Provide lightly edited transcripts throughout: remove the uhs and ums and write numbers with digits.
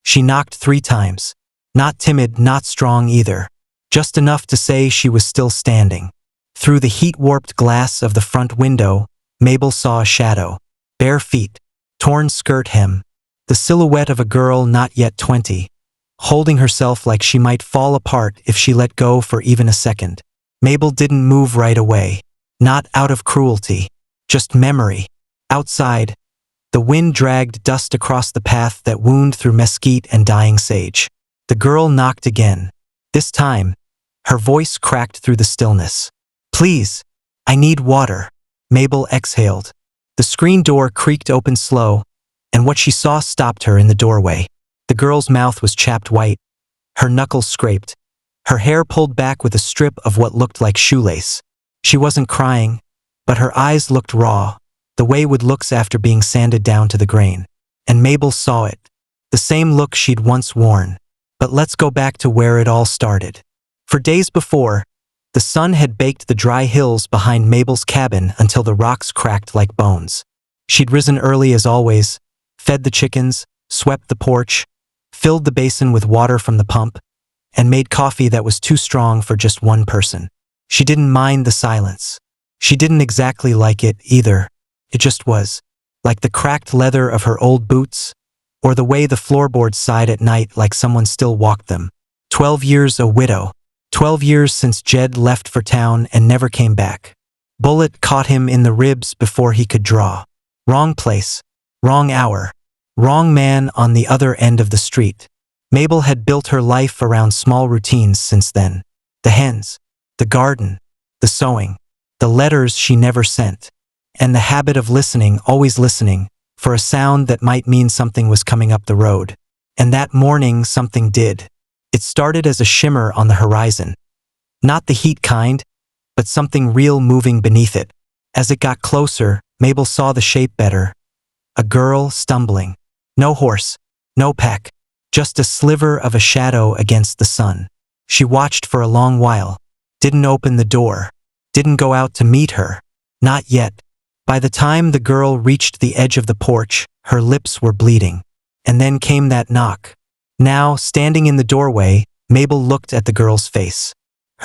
She knocked 3 times. Not timid, not strong either. Just enough to say she was still standing. Through the heat-warped glass of the front window, Mabel saw a shadow. Bare feet, torn skirt hem. The silhouette of a girl not yet 20, holding herself like she might fall apart if she let go for even a second. Mabel didn't move right away. Not out of cruelty. Just memory. Outside, the wind dragged dust across the path that wound through mesquite and dying sage. The girl knocked again. This time, her voice cracked through the stillness. "Please, I need water." Mabel exhaled. The screen door creaked open slow, and what she saw stopped her in the doorway. The girl's mouth was chapped white, her knuckles scraped, her hair pulled back with a strip of what looked like shoelace. She wasn't crying, but her eyes looked raw, the way wood looks after being sanded down to the grain. And Mabel saw it. The same look she'd once worn. But let's go back to where it all started. For days before, the sun had baked the dry hills behind Mabel's cabin until the rocks cracked like bones. She'd risen early as always, fed the chickens, swept the porch, filled the basin with water from the pump, and made coffee that was too strong for just one person. She didn't mind the silence. She didn't exactly like it either. It just was. Like the cracked leather of her old boots, or the way the floorboards sighed at night like someone still walked them. 12 years a widow. 12 years since Jed left for town and never came back. Bullet caught him in the ribs before he could draw. Wrong place. Wrong hour. Wrong man on the other end of the street. Mabel had built her life around small routines since then. The hens. The garden. The sewing. The letters she never sent. And the habit of listening, always listening, for a sound that might mean something was coming up the road. And that morning something did. It started as a shimmer on the horizon. Not the heat kind, but something real moving beneath it. As it got closer, Mabel saw the shape better. A girl stumbling. No horse, no pack, just a sliver of a shadow against the sun. She watched for a long while. Didn't open the door. Didn't go out to meet her. Not yet. By the time the girl reached the edge of the porch, her lips were bleeding. And then came that knock. Now, standing in the doorway, Mabel looked at the girl's face.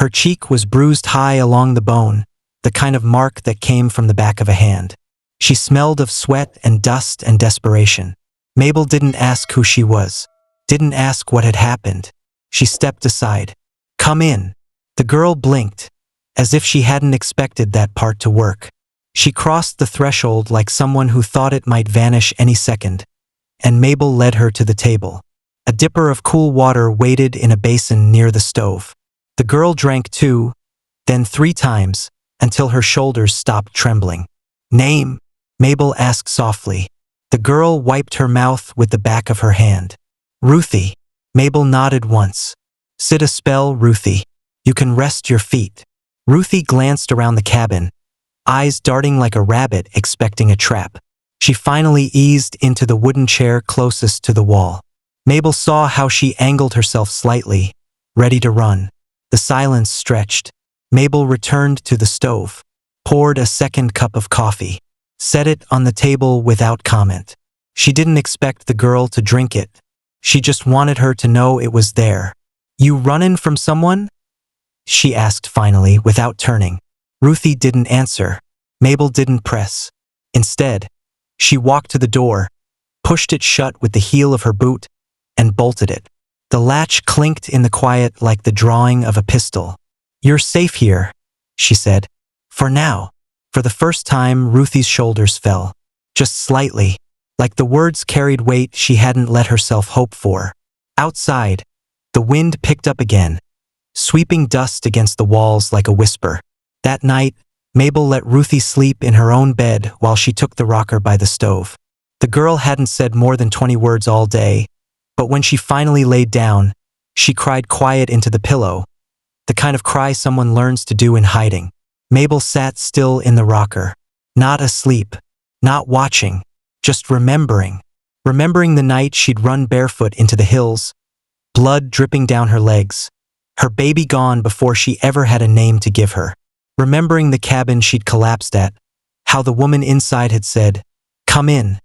Her cheek was bruised high along the bone, the kind of mark that came from the back of a hand. She smelled of sweat and dust and desperation. Mabel didn't ask who she was. Didn't ask what had happened. She stepped aside. "Come in." The girl blinked, as if she hadn't expected that part to work. She crossed the threshold like someone who thought it might vanish any second, and Mabel led her to the table. A dipper of cool water waited in a basin near the stove. The girl drank 2, then 3 times, until her shoulders stopped trembling. "Name?" Mabel asked softly. The girl wiped her mouth with the back of her hand. "Ruthie." Mabel nodded once. "Sit a spell, Ruthie. You can rest your feet." Ruthie glanced around the cabin, eyes darting like a rabbit expecting a trap. She finally eased into the wooden chair closest to the wall. Mabel saw how she angled herself slightly, ready to run. The silence stretched. Mabel returned to the stove, poured a second cup of coffee, set it on the table without comment. She didn't expect the girl to drink it. She just wanted her to know it was there. "You runnin' from someone?" she asked finally, without turning. Ruthie didn't answer. Mabel didn't press. Instead, she walked to the door, pushed it shut with the heel of her boot, and bolted it. The latch clinked in the quiet like the drawing of a pistol. "You're safe here," she said. "For now." For the first time, Ruthie's shoulders fell. Just slightly, like the words carried weight she hadn't let herself hope for. Outside, the wind picked up again, sweeping dust against the walls like a whisper. That night, Mabel let Ruthie sleep in her own bed while she took the rocker by the stove. The girl hadn't said more than 20 words all day, but when she finally laid down, she cried quiet into the pillow, the kind of cry someone learns to do in hiding. Mabel sat still in the rocker, not asleep, not watching, just remembering. Remembering the night she'd run barefoot into the hills, blood dripping down her legs, her baby gone before she ever had a name to give her. Remembering the cabin she'd collapsed at, how the woman inside had said, "Come in,"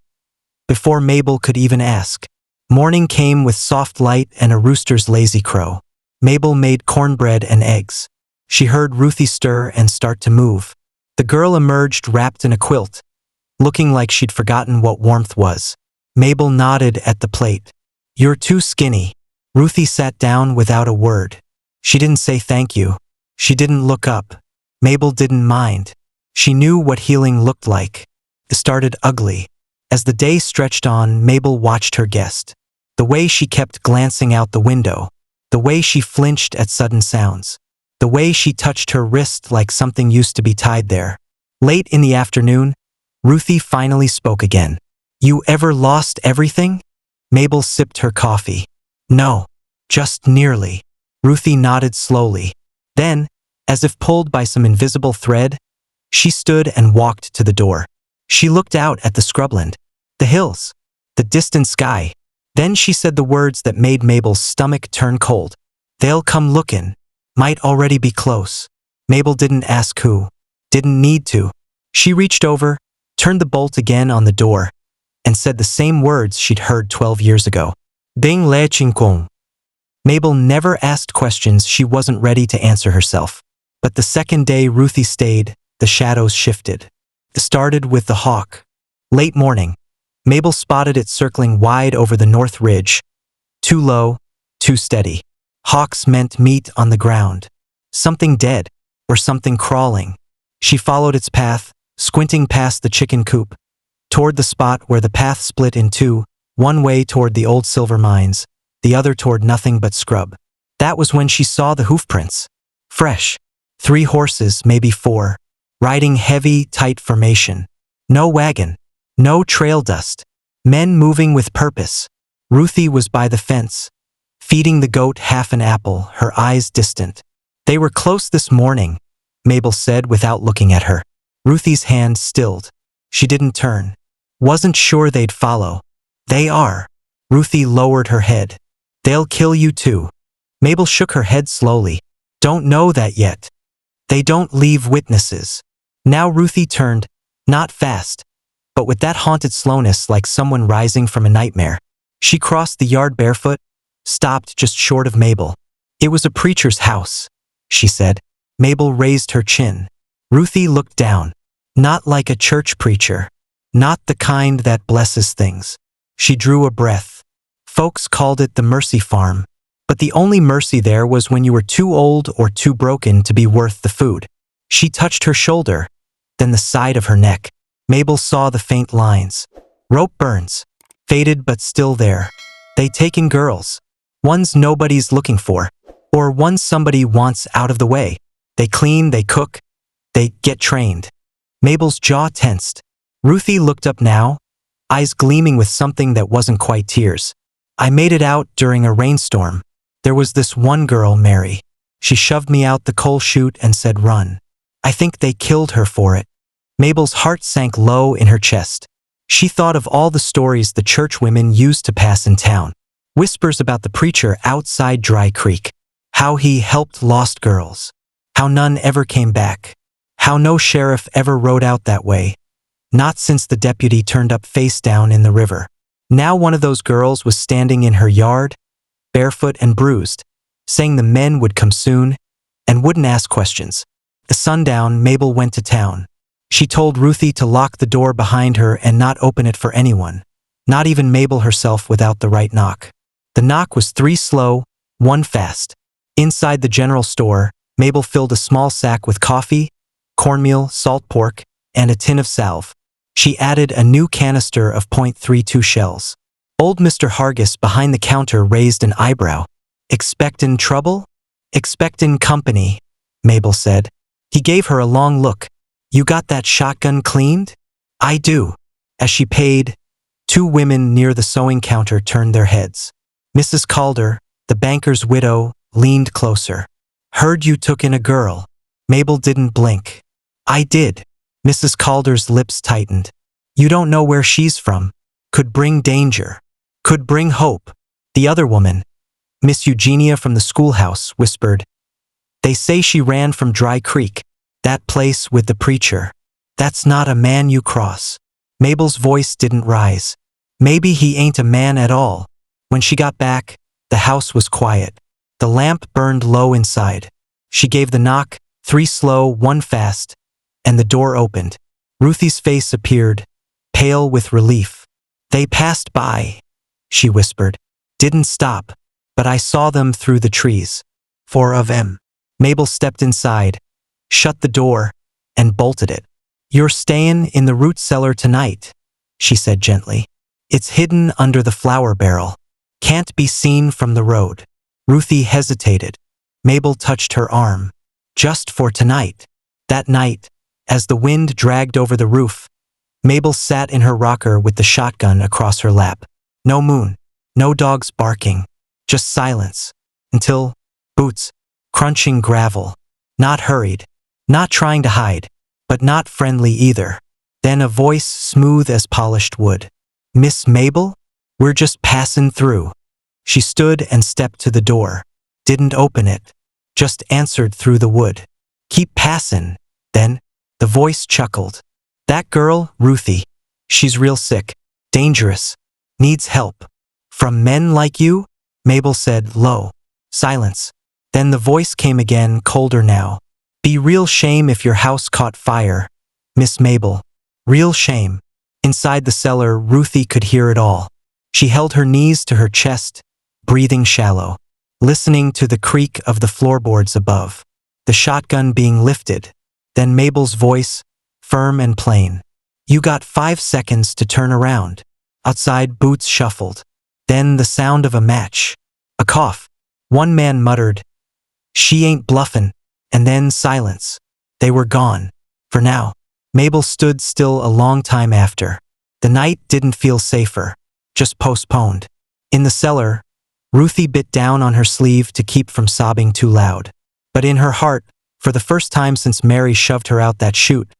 before Mabel could even ask. Morning came with soft light and a rooster's lazy crow. Mabel made cornbread and eggs. She heard Ruthie stir and start to move. The girl emerged wrapped in a quilt, looking like she'd forgotten what warmth was. Mabel nodded at the plate. "You're too skinny." Ruthie sat down without a word. She didn't say thank you. She didn't look up. Mabel didn't mind. She knew what healing looked like. It started ugly. As the day stretched on, Mabel watched her guest. The way she kept glancing out the window. The way she flinched at sudden sounds. The way she touched her wrist like something used to be tied there. Late in the afternoon, Ruthie finally spoke again. "You ever lost everything?" Mabel sipped her coffee. "No, just nearly." Ruthie nodded slowly. Then, as if pulled by some invisible thread, she stood and walked to the door. She looked out at the scrubland, the hills, the distant sky. Then she said the words that made Mabel's stomach turn cold. "They'll come lookin'. Might already be close." Mabel didn't ask who. Didn't need to. She reached over, turned the bolt again on the door, and said the same words she'd heard 12 years ago. "Ding le chinkong." Mabel never asked questions she wasn't ready to answer herself. But the second day Ruthie stayed, the shadows shifted. It started with the hawk. Late morning, Mabel spotted it circling wide over the north ridge. Too low, too steady. Hawks meant meat on the ground. Something dead, or something crawling. She followed its path, squinting past the chicken coop, toward the spot where the path split in two, one way toward the old silver mines, the other toward nothing but scrub. That was when she saw the hoofprints. Fresh. 3 horses, maybe 4, riding heavy, tight formation. No wagon. No trail dust. Men moving with purpose. Ruthie was by the fence, feeding the goat half an apple, her eyes distant. "They were close this morning," Mabel said without looking at her. Ruthie's hand stilled. She didn't turn. "Wasn't sure they'd follow." "They are." Ruthie lowered her head. "They'll kill you too." Mabel shook her head slowly. "Don't know that yet. They don't leave witnesses." Now Ruthie turned, not fast, but with that haunted slowness like someone rising from a nightmare. She crossed the yard barefoot, stopped just short of Mabel. "It was a preacher's house," she said. Mabel raised her chin. Ruthie looked down. "Not like a church preacher. Not the kind that blesses things." She drew a breath. "Folks called it the mercy farm. But the only mercy there was when you were too old or too broken to be worth the food." She touched her shoulder, then the side of her neck. Mabel saw the faint lines. "Rope burns. Faded but still there. They taken girls. Ones nobody's looking for. Or ones somebody wants out of the way. They clean, they cook, they get trained." Mabel's jaw tensed. Ruthie looked up now, eyes gleaming with something that wasn't quite tears. "I made it out during a rainstorm. There was this one girl, Mary. She shoved me out the coal chute and said run. I think they killed her for it." Mabel's heart sank low in her chest. She thought of all the stories the church women used to pass in town. Whispers about the preacher outside Dry Creek. How he helped lost girls. How none ever came back. How no sheriff ever rode out that way. Not since the deputy turned up face down in the river. Now one of those girls was standing in her yard, barefoot and bruised, saying the men would come soon and wouldn't ask questions. At sundown, Mabel went to town. She told Ruthie to lock the door behind her and not open it for anyone, not even Mabel herself without the right knock. The knock was 3 slow, 1 fast. Inside the general store, Mabel filled a small sack with coffee, cornmeal, salt pork, and a tin of salve. She added a new canister of .32 shells. Old Mr. Hargis behind the counter raised an eyebrow. "Expectin' trouble?" "Expectin' company," Mabel said. He gave her a long look. "You got that shotgun cleaned?" "I do." As she paid, 2 women near the sewing counter turned their heads. Mrs. Calder, the banker's widow, leaned closer. "Heard you took in a girl." Mabel didn't blink. "I did." Mrs. Calder's lips tightened. "You don't know where she's from. Could bring danger. Could bring hope." The other woman, Miss Eugenia from the schoolhouse, whispered, "They say she ran from Dry Creek, that place with the preacher. That's not a man you cross." Mabel's voice didn't rise. "Maybe he ain't a man at all. When she got back, the house was quiet. The lamp burned low inside. She gave the knock, 3 slow, 1 fast, and the door opened. Ruthie's face appeared, pale with relief. "They passed by," she whispered. "Didn't stop, but I saw them through the trees. 4 of them." Mabel stepped inside, shut the door, and bolted it. "You're stayin' in the root cellar tonight," she said gently. "It's hidden under the flour barrel. Can't be seen from the road." Ruthie hesitated. Mabel touched her arm. "Just for tonight." That night, as the wind dragged over the roof, Mabel sat in her rocker with the shotgun across her lap. No moon, no dogs barking, just silence. Until boots, crunching gravel. Not hurried, not trying to hide, but not friendly either. Then a voice smooth as polished wood. "Miss Mabel? We're just passin' through." She stood and stepped to the door. Didn't open it, just answered through the wood. "Keep passin'." Then, the voice chuckled. "That girl, Ruthie, she's real sick, dangerous, needs help. From men like you?" Mabel said low. Silence. Then the voice came again, colder now. "Be real shame if your house caught fire, Miss Mabel. Real shame." Inside the cellar, Ruthie could hear it all. She held her knees to her chest, breathing shallow, listening to the creak of the floorboards above, the shotgun being lifted. Then Mabel's voice, firm and plain. "You got 5 seconds to turn around." Outside, boots shuffled. Then the sound of a match. A cough. One man muttered, "She ain't bluffin'," and then silence. They were gone. For now. Mabel stood still a long time after. The night didn't feel safer, just postponed. In the cellar, Ruthie bit down on her sleeve to keep from sobbing too loud. But in her heart, for the first time since Mary shoved her out that chute,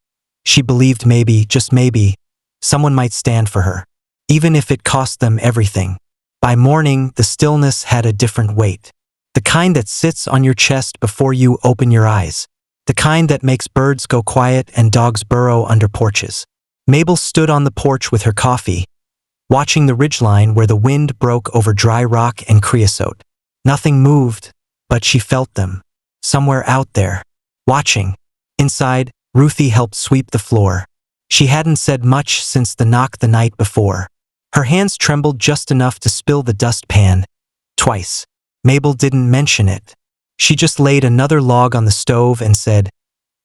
she believed maybe, just maybe, someone might stand for her, even if it cost them everything. By morning, the stillness had a different weight. The kind that sits on your chest before you open your eyes. The kind that makes birds go quiet and dogs burrow under porches. Mabel stood on the porch with her coffee, watching the ridgeline where the wind broke over dry rock and creosote. Nothing moved, but she felt them. Somewhere out there. Watching. Inside, Ruthie helped sweep the floor. She hadn't said much since the knock the night before. Her hands trembled just enough to spill the dustpan. Twice. Mabel didn't mention it. She just laid another log on the stove and said,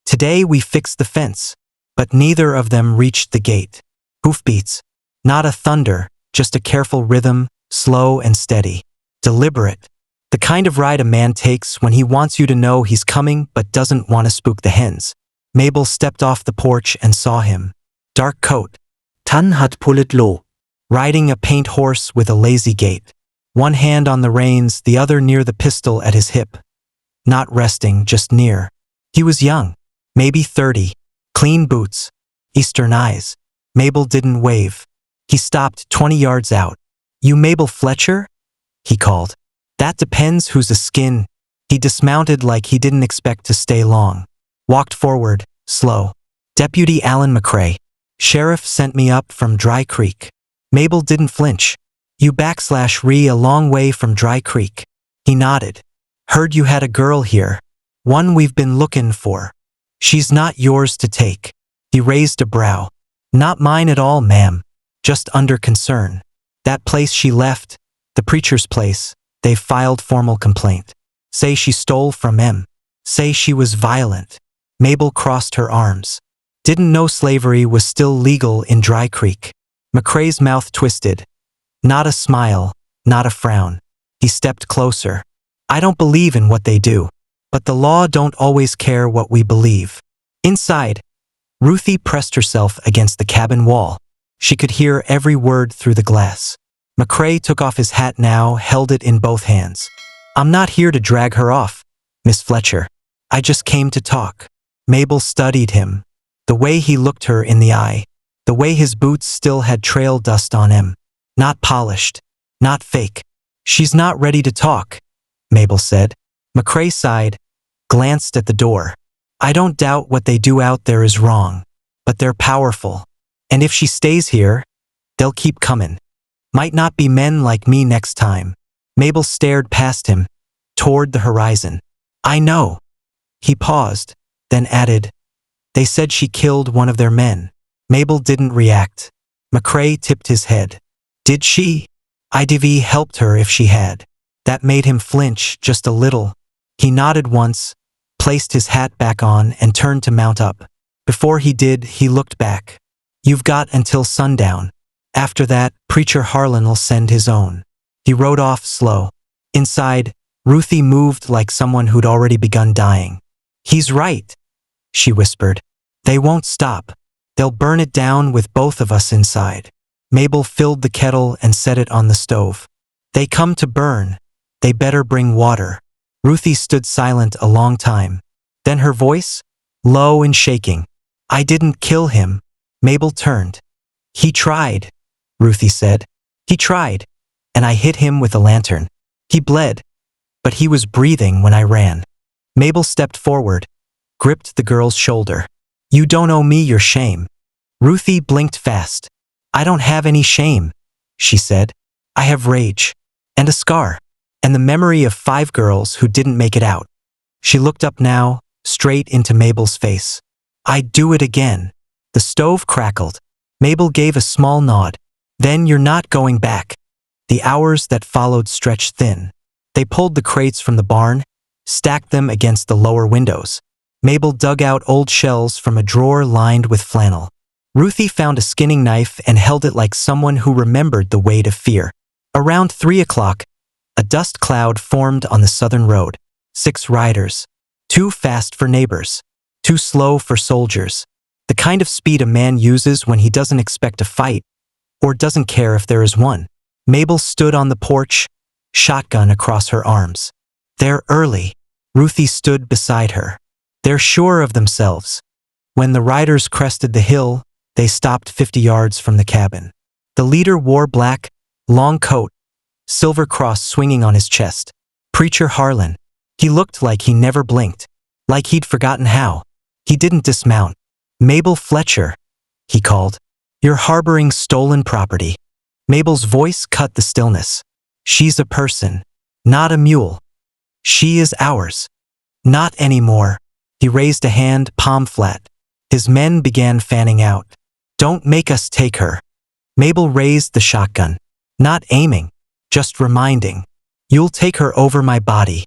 "Today we fixed the fence." But neither of them reached the gate. Hoofbeats. Not a thunder, just a careful rhythm, slow and steady. Deliberate. The kind of ride a man takes when he wants you to know he's coming but doesn't want to spook the hens. Mabel stepped off the porch and saw him. Dark coat. Tan hat pullet low. Riding a paint horse with a lazy gait. One hand on the reins, the other near the pistol at his hip. Not resting, just near. He was young, maybe 30. Clean boots. Eastern eyes. Mabel didn't wave. He stopped 20 yards out. "You Mabel Fletcher?" he called. "That depends who's a skin." He dismounted like he didn't expect to stay long. Walked forward, slow. "Deputy Alan McCrae. Sheriff sent me up from Dry Creek." Mabel didn't flinch. "You /re a long way from Dry Creek." He nodded. "Heard you had a girl here. One we've been looking for. She's not yours to take." He raised a brow. "Not mine at all, ma'am. Just under concern. That place she left, the preacher's place, they've filed formal complaint. Say she stole from em. Say she was violent." Mabel crossed her arms. Didn't know slavery was still legal in Dry Creek. McCrae's mouth twisted. Not a smile, not a frown. He stepped closer. "I don't believe in what they do. But the law don't always care what we believe." Inside, Ruthie pressed herself against the cabin wall. She could hear every word through the glass. McCrae took off his hat now, held it in both hands. "I'm not here to drag her off, Miss Fletcher. I just came to talk." Mabel studied him. The way he looked her in the eye. The way his boots still had trail dust on him. Not polished. Not fake. "She's not ready to talk," Mabel said. McCrae sighed, glanced at the door. "I don't doubt what they do out there is wrong. But they're powerful. And if she stays here, they'll keep coming. Might not be men like me next time. Mabel stared past him, toward the horizon. I know. He paused, then added, they said she killed one of their men. Mabel didn't react. McCrae tipped his head. Did she? IDV helped her if she had. That made him flinch just a little. He nodded once, placed his hat back on and turned to mount up. Before he did, he looked back. You've got until sundown. After that, Preacher Harlan'll send his own. He rode off slow. Inside, Ruthie moved like someone who'd already begun dying. He's right, she whispered. They won't stop. They'll burn it down with both of us inside. Mabel filled the kettle and set it on the stove. They come to burn. They better bring water. Ruthie stood silent a long time. Then her voice, low and shaking. I didn't kill him. Mabel turned. He tried, Ruthie said. He tried, and I hit him with a lantern. He bled, but he was breathing when I ran. Mabel stepped forward, gripped the girl's shoulder. You don't owe me your shame. Ruthie blinked fast. I don't have any shame, she said. I have rage, and a scar, and the memory of 5 girls who didn't make it out. She looked up now, straight into Mabel's face. I'd do it again. The stove crackled. Mabel gave a small nod. Then you're not going back. The hours that followed stretched thin. They pulled the crates from the barn, stacked them against the lower windows. Mabel dug out old shells from a drawer lined with flannel. Ruthie found a skinning knife and held it like someone who remembered the weight of fear. Around 3 o'clock, a dust cloud formed on the southern road. 6 riders. Too fast for neighbors. Too slow for soldiers. The kind of speed a man uses when he doesn't expect a fight, or doesn't care if there is one. Mabel stood on the porch, shotgun across her arms. They're early. Ruthie stood beside her. They're sure of themselves. When the riders crested the hill, they stopped 50 yards from the cabin. The leader wore black, long coat, silver cross swinging on his chest. Preacher Harlan. He looked like he never blinked, like he'd forgotten how. He didn't dismount. Mabel Fletcher, he called. You're harboring stolen property. Mabel's voice cut the stillness. She's a person, not a mule. She is ours. Not anymore. He raised a hand, palm flat. His men began fanning out. Don't make us take her. Mabel raised the shotgun. Not aiming, just reminding. You'll take her over my body.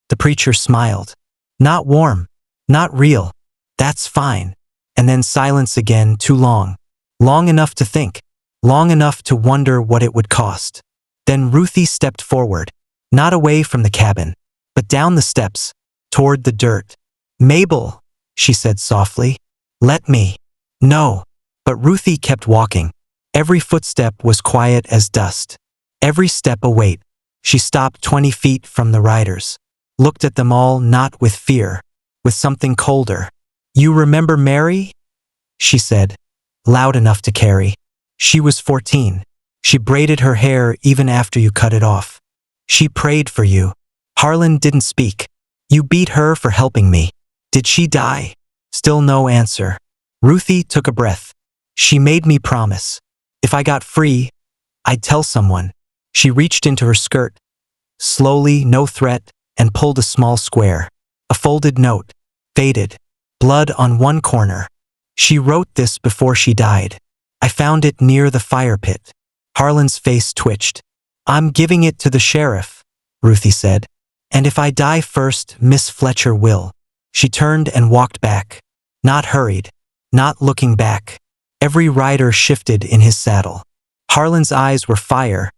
The preacher smiled. Not warm, not real. That's fine. And then silence again, too long. Long enough to think. Long enough to wonder what it would cost. Then Ruthie stepped forward. Not away from the cabin, but down the steps, toward the dirt. Mabel, she said softly. Let me. No. But Ruthie kept walking. Every footstep was quiet as dust. Every step a weight. She stopped 20 feet from the riders. Looked at them all, not with fear, with something colder. You remember Mary? She said, loud enough to carry. She was 14. She braided her hair even after you cut it off. She prayed for you. Harlan didn't speak. You beat her for helping me. Did she die? Still no answer. Ruthie took a breath. She made me promise. If I got free, I'd tell someone. She reached into her skirt, slowly, no threat, and pulled a small square. A folded note, faded, blood on one corner. She wrote this before she died. I found it near the fire pit. Harlan's face twitched. I'm giving it to the sheriff, Ruthie said. And if I die first, Miss Fletcher will. She turned and walked back. Not hurried, not looking back. Every rider shifted in his saddle. Harlan's eyes were fire,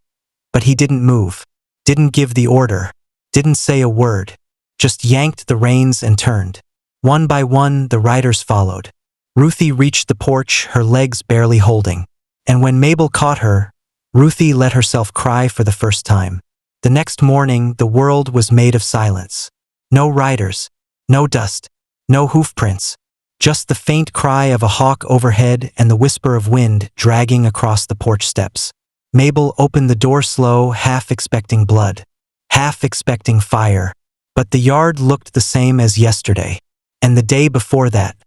but he didn't move, didn't give the order, didn't say a word, just yanked the reins and turned. One by one, the riders followed. Ruthie reached the porch, her legs barely holding. And when Mabel caught her, Ruthie let herself cry for the first time. The next morning, the world was made of silence. No riders, no dust, no hoofprints. Just the faint cry of a hawk overhead and the whisper of wind dragging across the porch steps. Mabel opened the door slow, half expecting blood, half expecting fire. But the yard looked the same as yesterday, and the day before that.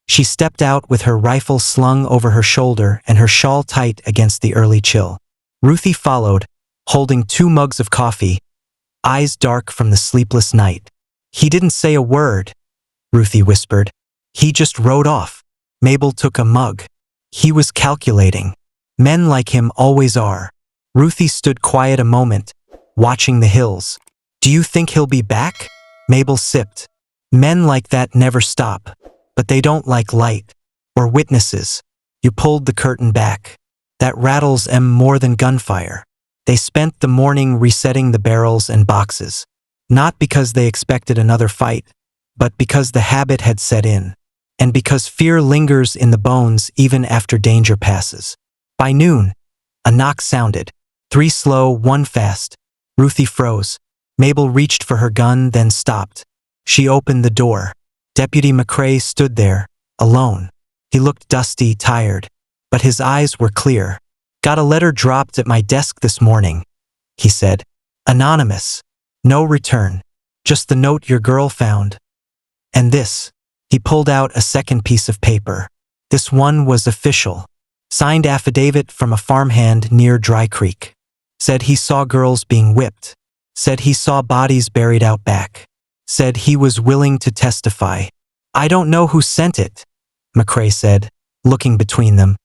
She stepped out with her rifle slung over her shoulder and her shawl tight against the early chill. Ruthie followed, holding 2 mugs of coffee, eyes dark from the sleepless night. "He didn't say a word," Ruthie whispered. "He just rode off." Mabel took a mug. "He was calculating. Men like him always are." Ruthie stood quiet a moment, watching the hills. "Do you think he'll be back?" Mabel sipped. "Men like that never stop, but they don't like light or witnesses." You pulled the curtain back. "That rattles 'em more than gunfire." They spent the morning resetting the barrels and boxes, not because they expected another fight, but because the habit had set in, and because fear lingers in the bones even after danger passes. By noon, a knock sounded. 3 slow, 1 fast. Ruthie froze. Mabel reached for her gun, then stopped. She opened the door. Deputy McCrae stood there, alone. He looked dusty, tired, but his eyes were clear. "Got a letter dropped at my desk this morning," he said. "Anonymous. No return. Just the note your girl found. And this." He pulled out a second piece of paper. This one was official. Signed affidavit from a farmhand near Dry Creek. Said he saw girls being whipped. Said he saw bodies buried out back. Said he was willing to testify. "I don't know who sent it," McCrae said, looking between them.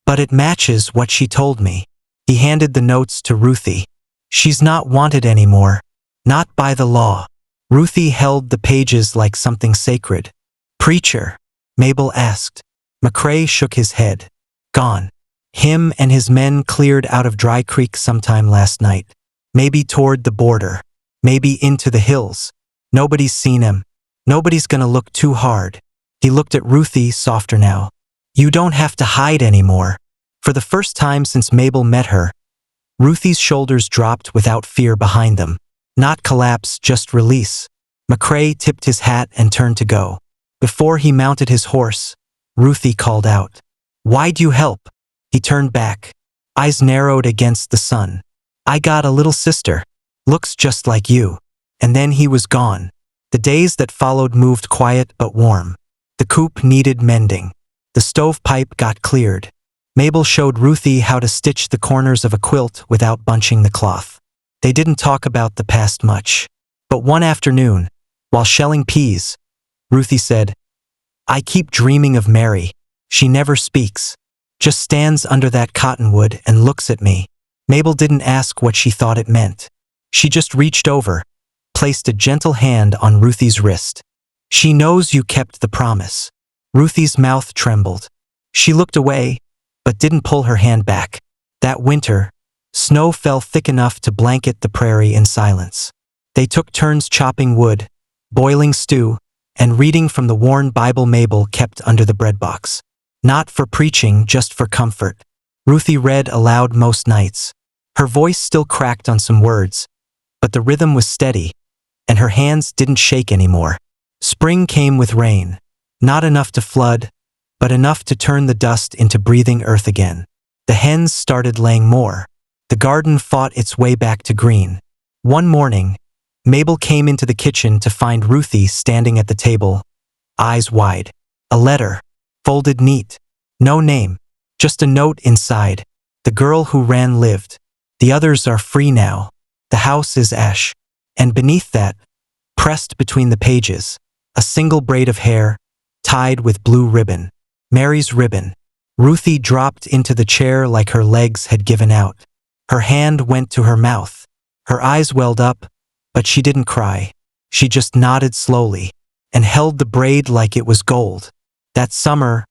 "But it matches what she told me." He handed the notes to Ruthie. "She's not wanted anymore. Not by the law." Ruthie held the pages like something sacred. "Preacher?" Mabel asked. McCrae shook his head. "Gone. Him and his men cleared out of Dry Creek sometime last night. Maybe toward the border. Maybe into the hills. Nobody's seen him. Nobody's gonna look too hard." He looked at Ruthie, softer now. "You don't have to hide anymore." For the first time since Mabel met her, Ruthie's shoulders dropped without fear behind them. Not collapse, just release. McCrae tipped his hat and turned to go. Before he mounted his horse, Ruthie called out, "Why'd you help?" He turned back, eyes narrowed against the sun. "I got a little sister. Looks just like you." And then he was gone. The days that followed moved quiet but warm. The coop needed mending. The stovepipe got cleared. Mabel showed Ruthie how to stitch the corners of a quilt without bunching the cloth. They didn't talk about the past much. But one afternoon, while shelling peas, Ruthie said, "I keep dreaming of Mary. She never speaks. Just stands under that cottonwood and looks at me." Mabel didn't ask what she thought it meant. She just reached over, placed a gentle hand on Ruthie's wrist. "She knows you kept the promise." Ruthie's mouth trembled. She looked away, but didn't pull her hand back. That winter, snow fell thick enough to blanket the prairie in silence. They took turns chopping wood, boiling stew, and reading from the worn Bible Mabel kept under the breadbox. Not for preaching, just for comfort. Ruthie read aloud most nights. Her voice still cracked on some words, but the rhythm was steady, and her hands didn't shake anymore. Spring came with rain, not enough to flood, but enough to turn the dust into breathing earth again. The hens started laying more. The garden fought its way back to green. One morning, Mabel came into the kitchen to find Ruthie standing at the table, eyes wide. A letter, folded neat. No name, just a note inside. "The girl who ran lived. The others are free now. The house is ash." And beneath that, pressed between the pages, a single braid of hair, tied with blue ribbon. Mary's ribbon. Ruthie dropped into the chair like her legs had given out. Her hand went to her mouth. Her eyes welled up, but she didn't cry. She just nodded slowly, and held the braid like it was gold. That summer,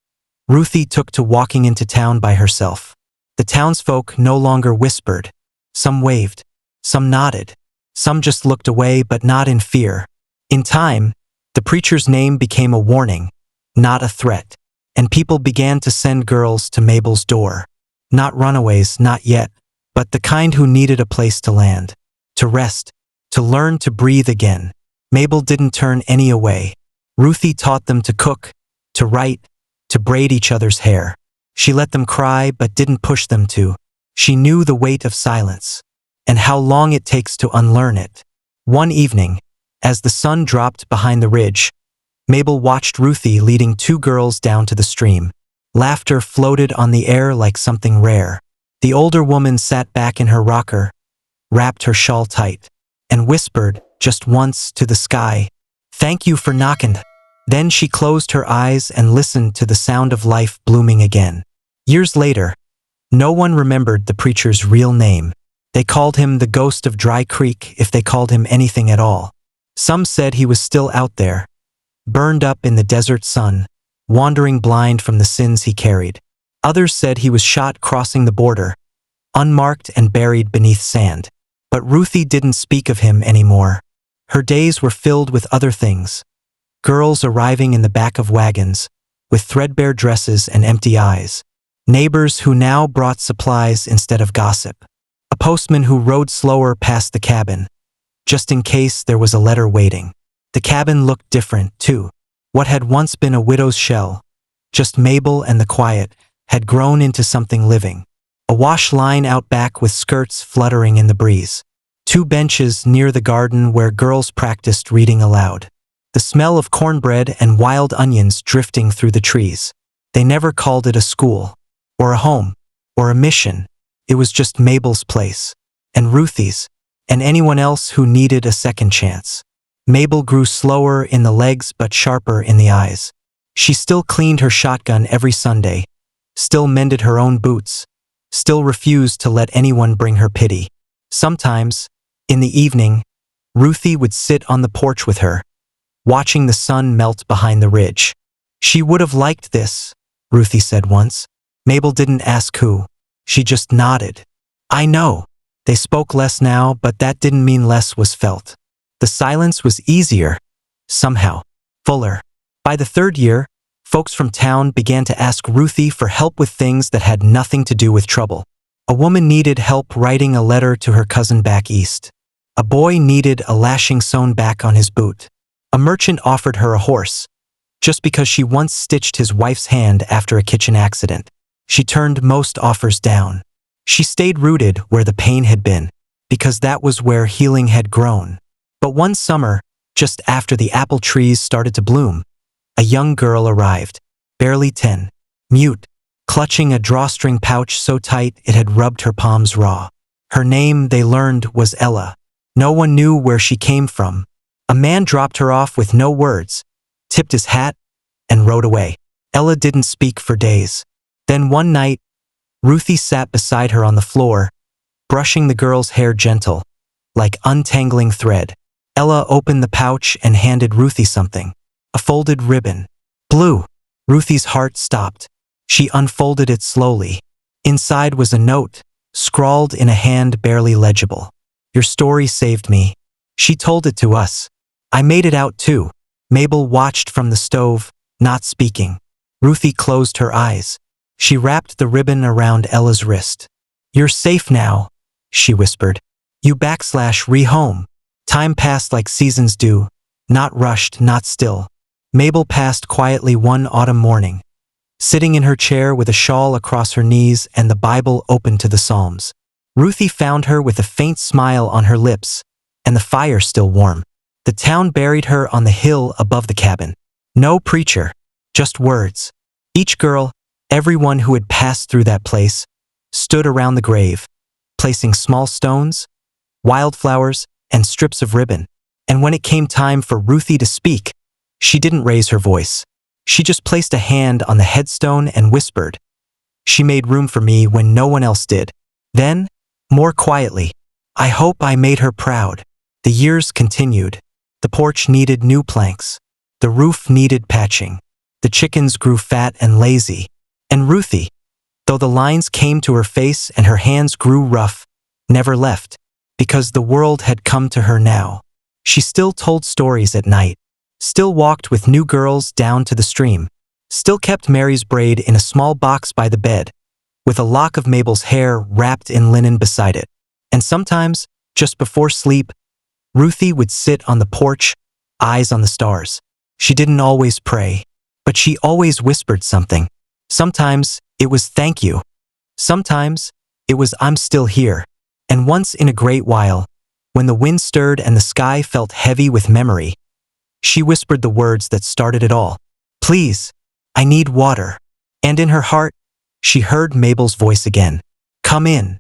Ruthie took to walking into town by herself. The townsfolk no longer whispered. Some waved, some nodded, some just looked away but not in fear. In time, the preacher's name became a warning, not a threat, and people began to send girls to Mabel's door. Not runaways, not yet, but the kind who needed a place to land, to rest, to learn to breathe again. Mabel didn't turn any away. Ruthie taught them to cook, to write, to braid each other's hair. She let them cry but didn't push them to. She knew the weight of silence, and how long it takes to unlearn it. One evening, as the sun dropped behind the ridge, Mabel watched Ruthie leading 2 girls down to the stream. Laughter floated on the air like something rare. The older woman sat back in her rocker, wrapped her shawl tight, and whispered, just once, to the sky, "Thank you for knocking." Then she closed her eyes and listened to the sound of life blooming again. Years later, no one remembered the preacher's real name. They called him the ghost of Dry Creek, if they called him anything at all. Some said he was still out there, burned up in the desert sun, wandering blind from the sins he carried. Others said he was shot crossing the border, unmarked and buried beneath sand. But Ruthie didn't speak of him anymore. Her days were filled with other things. Girls arriving in the back of wagons, with threadbare dresses and empty eyes. Neighbors who now brought supplies instead of gossip. A postman who rode slower past the cabin, just in case there was a letter waiting. The cabin looked different, too. What had once been a widow's shell, just Mabel and the quiet, had grown into something living. A wash line out back with skirts fluttering in the breeze. 2 benches near the garden where girls practiced reading aloud. The smell of cornbread and wild onions drifting through the trees. They never called it a school, or a home, or a mission. It was just Mabel's place, and Ruthie's, and anyone else who needed a second chance. Mabel grew slower in the legs but sharper in the eyes. She still cleaned her shotgun every Sunday, still mended her own boots, still refused to let anyone bring her pity. Sometimes, in the evening, Ruthie would sit on the porch with her, watching the sun melt behind the ridge. She would have liked this, Ruthie said once. Mabel didn't ask who. She just nodded. I know. They spoke less now, but that didn't mean less was felt. The silence was easier, somehow, fuller. By the 3rd year, folks from town began to ask Ruthie for help with things that had nothing to do with trouble. A woman needed help writing a letter to her cousin back east. A boy needed a lashing sewn back on his boot. A merchant offered her a horse, just because she once stitched his wife's hand after a kitchen accident. She turned most offers down. She stayed rooted where the pain had been, because that was where healing had grown. But one summer, just after the apple trees started to bloom, a young girl arrived, barely 10, mute, clutching a drawstring pouch so tight it had rubbed her palms raw. Her name, they learned, was Ella. No one knew where she came from. A man dropped her off with no words, tipped his hat, and rode away. Ella didn't speak for days. Then one night, Ruthie sat beside her on the floor, brushing the girl's hair gentle, like untangling thread. Ella opened the pouch and handed Ruthie something. A folded ribbon. Blue. Ruthie's heart stopped. She unfolded it slowly. Inside was a note, scrawled in a hand barely legible. Your story saved me. She told it to us. I made it out too. Mabel watched from the stove, not speaking. Ruthie closed her eyes. She wrapped the ribbon around Ella's wrist. You're safe now, she whispered. You /re-home. Time passed like seasons do, not rushed, not still. Mabel passed quietly one autumn morning, sitting in her chair with a shawl across her knees and the Bible open to the Psalms. Ruthie found her with a faint smile on her lips, and the fire still warm. The town buried her on the hill above the cabin. No preacher, just words. Each girl, everyone who had passed through that place, stood around the grave, placing small stones, wildflowers, and strips of ribbon. And when it came time for Ruthie to speak, she didn't raise her voice. She just placed a hand on the headstone and whispered. She made room for me when no one else did. Then, more quietly, I hope I made her proud. The years continued. The porch needed new planks. The roof needed patching. The chickens grew fat and lazy. And Ruthie, though the lines came to her face and her hands grew rough, never left, because the world had come to her now. She still told stories at night, still walked with new girls down to the stream, still kept Mary's braid in a small box by the bed, with a lock of Mabel's hair wrapped in linen beside it. And sometimes, just before sleep, Ruthie would sit on the porch, eyes on the stars. She didn't always pray, but she always whispered something. Sometimes it was thank you. Sometimes it was I'm still here. And once in a great while, when the wind stirred and the sky felt heavy with memory, she whispered the words that started it all. Please, I need water. And in her heart, she heard Mabel's voice again. Come in,